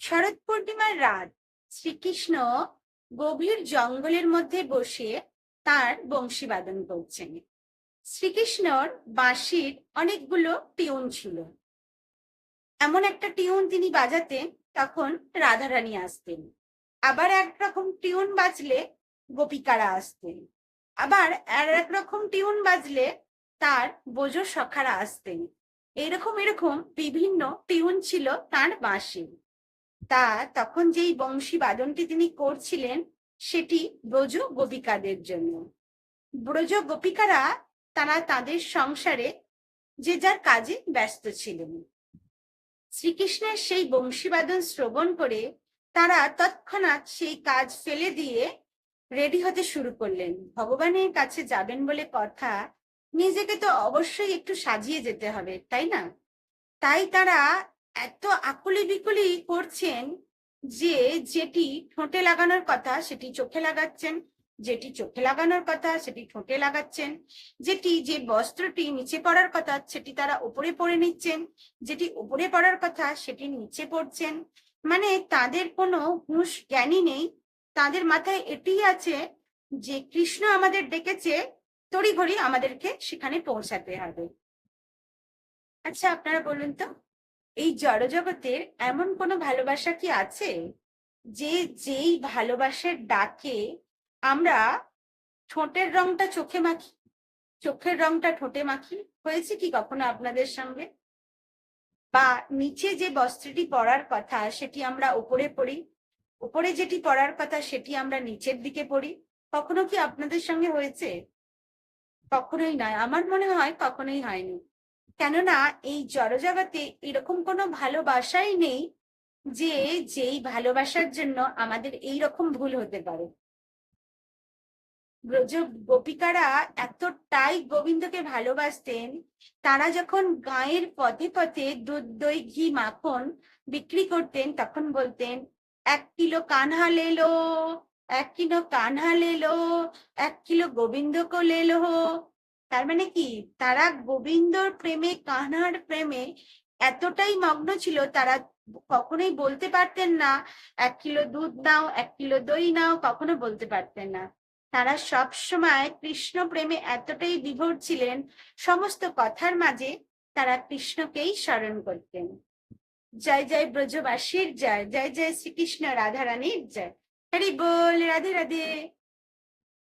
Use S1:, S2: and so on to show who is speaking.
S1: শরৎ পূর্ণিমার রাত শ্রীকৃষ্ণ গভীর জঙ্গলের মধ্যে বসে তার বংশী বাদন করছেন। শ্রীকৃষ্ণর বাঁশির অনেকগুলো টিউন ছিল। এমন একটা টিউন তিনি বাজাতেন, তখন রাধারানী আসতেন। আবার একরকম টিউন বাজলে গোপিকারা আসতেন। আবার আর একরকম টিউন বাজলে তার বোঝো সখারা আসতেন। এরকম এরকম বিভিন্ন টিউন ছিল তার বাঁশির। তখন যেই বংশী বাদনটি তিনি করছিলেন সেটি ব্রজ গোপিকাদের জন্য। ব্রজ গোপিকারা তারা তাদের সংসারে যে যার কাজে ব্যস্ত ছিলেন। শ্রীকৃষ্ণের সেই বংশীবাদন শ্রবণ করে তারা তৎক্ষণাৎ সেই কাজ ফেলে দিয়ে রেডি হতে শুরু করলেন। ভগবানের কাছে যাবেন বলে কথা, নিজেকে তো অবশ্যই একটু সাজিয়ে যেতে হবে, তাই না? তাই তারা এত আকুলি বিকুলি করছেন যে যেটি ঠোঁটে লাগানোর কথা সেটি চোখে লাগাচ্ছেন, যেটি চোখে লাগানোর কথা সেটি ঠোঁটে লাগাচ্ছেন, যে বস্ত্রটি নিচে পড়ার কথা সেটি তারা উপরে পরে নিচ্ছেন, যেটি উপরে পড়ার কথা সেটি নিচে পড়ছেন। মানে তাদের কোনো হুঁশ জ্ঞানই নেই। তাদের মাথায় এটি আছে যে কৃষ্ণ আমাদের ডেকেছে, তড়িঘড়ি আমাদেরকে সেখানে পৌঁছাতে হবে। আচ্ছা, আপনারা বলুন তো, এই জড়জগতের এমন কোনো ভালোবাসা কি আছে যে যেই ভালোবাসার ডাকে আমরা ঠোঁটের রংটা চোখে মাখি, চোখের রংটা ঠোঁটে মাখি? হয়েছে কি কখনো আপনাদের সঙ্গে? বা নিচে যে বস্ত্রটি পরার কথা সেটি আমরা উপরে পরি, উপরে যেটি পরার কথা সেটি আমরা নিচের দিকে পরি? কখনো কি আপনাদের সঙ্গে হয়েছে? কখনোই নয়, আমার মনে হয় কখনোই হয়নি। কেননা এই জড়জগতে এরকম কোনো ভালোবাসাই নেই যে যেই ভালোবাসার জন্য আমাদের এই রকম ভুল হতে পারে। ব্রজ গোপিকারা এতটাই গোবিন্দকে ভালোবাসতেন, তারা যখন গাঁয়ের পথে পথে দুধ দই ঘি মাখন বিক্রি করতেন তখন বলতেন, 1 কিলো কানহা লেলো, 1 কিলো কানহা লেলো, 1 কিলো গোবিন্দ কো লেলো। তার মানে কি, তারা গোবিন্দর প্রেমে, কানহার প্রেমে এতটাই মগ্ন ছিল, তারা কখনোই বলতে পারতেন না 1 কিলো দুধ নাও, 1 কিলো দই নাও, কখনো বলতে পারতেন না। তারা সব সময় কৃষ্ণ প্রেমে এতটাই বিভোর ছিলেন, সমস্ত কথার মাঝে তারা কৃষ্ণকেই স্মরণ করতেন। জয় জয় ব্রজবাসীর জয়, জয় জয় শ্রীকৃষ্ণ রাধারানীর জয়। হরি বল, রাধে রাধে।